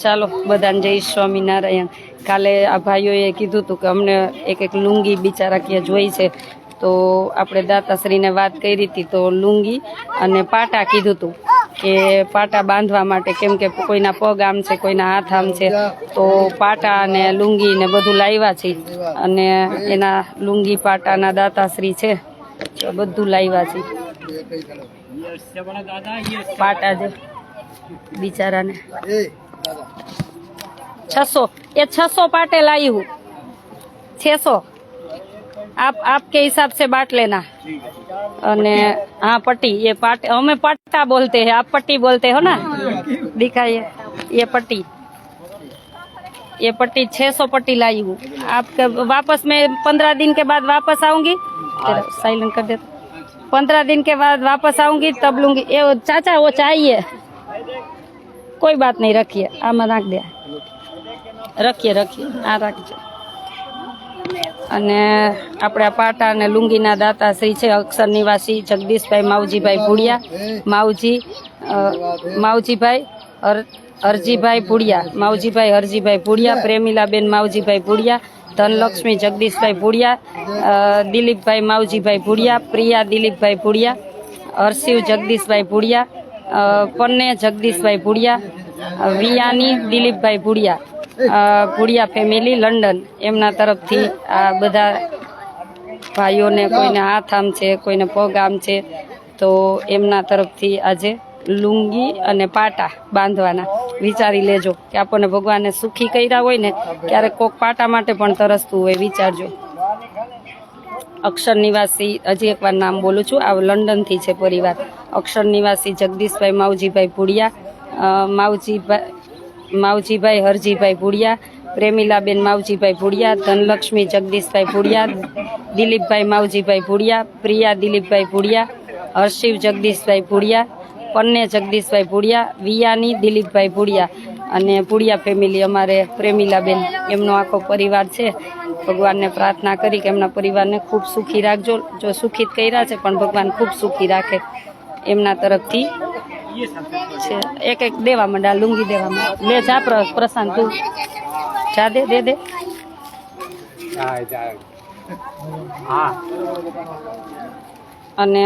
ચાલો બધાને જય સ્વામિનારાયણ। કાલે આ ભાઈઓએ કીધું હતું કે અમને એક લુંગી બિચારા ક્યાં જોઈ છે, તો આપણે દાતાશ્રીને વાત કરી હતી, તો લુંગી અને પાટા કીધું હતું કે પાટા બાંધવા માટે, કેમ કે કોઈના પગ આમ છે, કોઈના હાથ આમ છે, તો પાટા અને લુંગી ને બધું લાવ્યા છે, અને એના લુંગી પાટાના દાતાશ્રી છે, બધું લાવ્યા છે। पाटा जो बिचारा ने 600 ये 600 पाटे लाई हूँ। 600 आपके हिसाब से बांट लेना। अने हाँ पट्टी, ये पाटे हमें पट्टा बोलते हैं, आप पट्टी बोलते हो ना। दिखाइए ये पट्टी 600 पट्टी लाई हूँ। आपके वापस में 15 दिन के बाद वापस आऊंगी। साइलेंट कर देता। 15 दिन के बाद वापस आऊंगी तब लूंगी। ये चाचा वो चाहिए, कोई बात नहीं, रखिए आमा नाख दे, रखिए आ રાખજો। અને આપણે આ પાટા અને લુંગીના દાતાશ્રી છે અક્ષર નિવાસી જગદીશભાઈ માવજીભાઈ ભુડિયા, માવજીભાઈ હરજીભાઈ ભુડિયા, માવજીભાઈ હરજીભાઈ ભુડિયા, પ્રેમીલાબેન માવજીભાઈ ભુડિયા, धनलक्ष्मी जगदीशभाई भुडिया, दिलीपभाई मावजीभाई भुडिया, प्रिया दिलीपभाई भुडिया, हर्षिव जगदीशभाई भुडिया, पन्ने Jagdishbhai Bhudia, Vianney Dilipbhai Bhudia, Bhudia family London एमना तरफथी आ बधा भाईओने कोईने हाथ आम छे, कोईने पग आम छे, तो एमना तरफथी आजे लुंगी अने पाटा बांधवाना। विचारी लेजो कि आपने भगवान ने सुखी कर्या होय ने क्यारे कोक पाटा माटे पण तरसतुं होय, विचारजो। अक्षर निवासी हजी एक बार नाम बोलूं छुं, आ लंडन थी छे परिवार। अक्षर निवासी जगदीशभाई मावजीभाई भुडिया, मावजीभाई हरजीभाई भुडिया, प्रेमीलाबेन मावजीभाई भुडिया, धनलक्ष्मी जगदीशभाई भुडिया, दिलीपभाई मावजीभाई भुडिया, प्रिया दिलीपभाई भुडिया, हर्षिव जगदीशभाई भुडिया, पन्ने जगदीशभाई भुडिया, वियानी दिलीपभाई भुडिया अने भुडिया फेमिली अमारे प्रेमीलाबेन एमनो आखो परिवार छे। भगवान ने प्रार्थना करी कि एमना परिवार ने खूब सुखी राखजो। जो सुखित कर्या छे पण भगवान खूब सुखी राखे एमना तरफथी छे। एक देवा मंडा, लुंगी देवा मंडा। ले जा प्रशांत, तू जा दे अने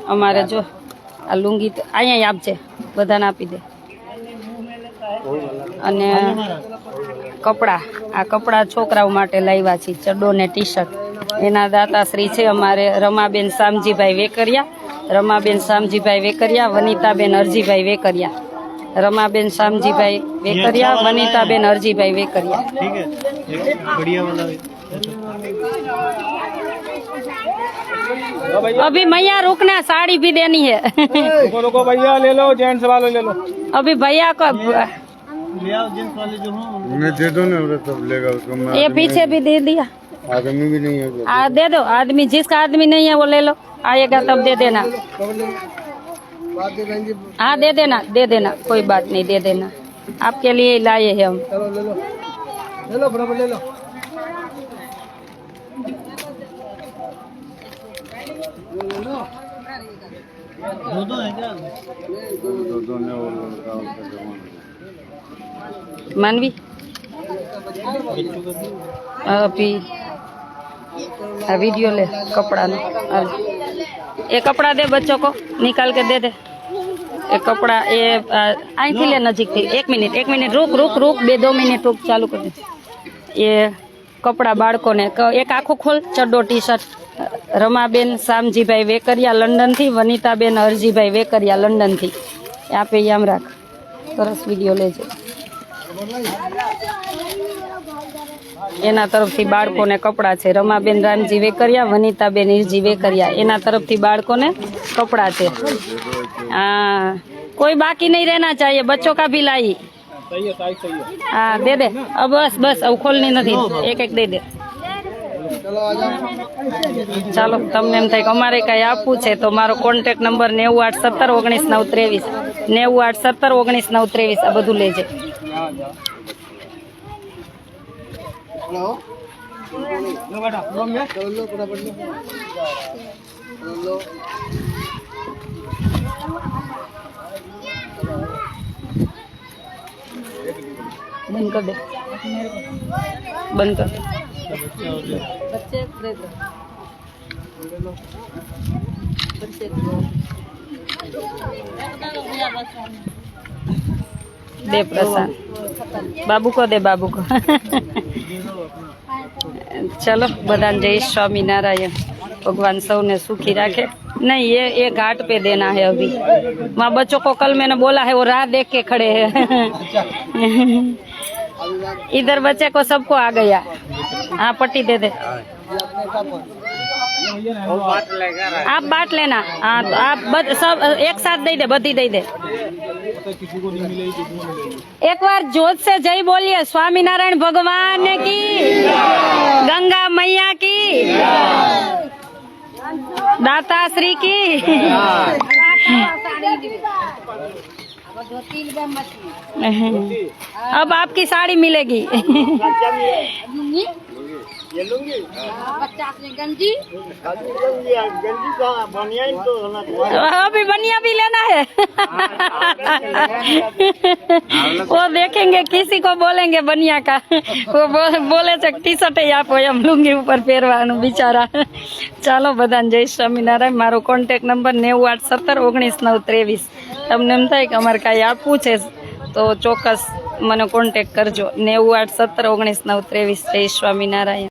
अमारे जो आ लुंगी अहीं आपजे, बधाने आपी दे। अने कपड़ा, आ कपड़ा छोकराओ माटे लाव्या छे, चड्डो ने टी शर्ट। एना दाताश्री छे अमारे रमाबेन शामजीभाई वेकरिया, रमाबेन शामजीभाई वेकरिया, वनिताबेन हरजीभाई वेकरिया, रमाबेन शामजीभाई वेकरिया, वनिताबेन हरजीभाई वेकरिया। ठीक है, बढ़िया वाला। अभी मैया रुकना, साड़ी भी देनी है। रुको भैया, ले लो जेंट्स वाले ले लो। अभी भैया को जेंट्स वाले जो हो मैं दे दो ना, तब लेगा उसको। ये पीछे भी दे दिया, आदमी भी नहीं है। दे दो, आदमी जिसका आदमी नहीं है वो ले लो, आएगा तब दे देना। हाँ दे देना, कोई बात नहीं, दे देना। आपके लिए लाए हैं हम। ले लो बराबर ले लो। दो है क्या? दो ने मानवी अभी वीडियो ले कपड़ा ने, ये कपड़ा दे बच्चों को, निकाल के दे दे। एक कपड़ा ये आई थी ले नजीक थी। एक मिनट रुक 2 मिनट रुक, चालू कर दे। ये कपड़ा बाळको ने एक आखो खोल, चड्डो T shirt. Ramaben Shamjibhai Vekaria London थी, वनिताबेन हरजीभाई वेकरिया लंडन थी। आपे याम राख, सरस वीडियो लेजो। एना तरफथी बाळकोने कपड़ा छे। रमाबेन रामजी वेकरिया, वनिताबेन हिरजी वेकरिया, एना तरफथी बाळकोने कपड़ा छे। कोई बाकी नहीं रहना चाहिए, बच्चों का भी लाई। हाँ दे दे, अब बस अब खोलनी नहीं, एक दे दे। ચાલો, તમને એમ થાય કે અમારે કઈ આપવું છે તો મારો કોન્ટેક્ટ નંબર 981719 923 981719 923 આ બધું લેજે। बंद कर दे, बंद कर दे। दे प्रसाद, बाबू को दे, बाबू को। चलो बधान जय स्वामीनारायण, भगवान सबने सुखी रखे। नहीं ये घाट पे देना है अभी, वहाँ बच्चों को कल मैंने बोला है, वो राह देख के खड़े हैं। इधर बच्चे को सबको आ गया। हाँ पट्टी दे दे, आप बांट लेना। हाँ तो आप सब एक साथ दे दे, बधी दे दे। एक बार जोत से जय बोलिए, स्वामीनारायण भगवान की, गंगा मैया की, दाता श्री की। अब आपकी साड़ी मिलेगी। अभी बनिया भी लेना है। वो देखेंगे, किसी को बोलेंगे बनिया का, वो बोले टी शर्ट ही आप हम लूंगी ऊपर પહેરવાનું બિચારા। ચાલો બધાને જય સ્વામિનારાયણ। મારો કોન્ટેક્ટ નંબર 98171993। તમને એમ થાય કે અમારે કાંઈ આપવું છે તો ચોક્કસ મને કોન્ટેક્ટ કરજો। 98171993। જય સ્વામિનારાયણ।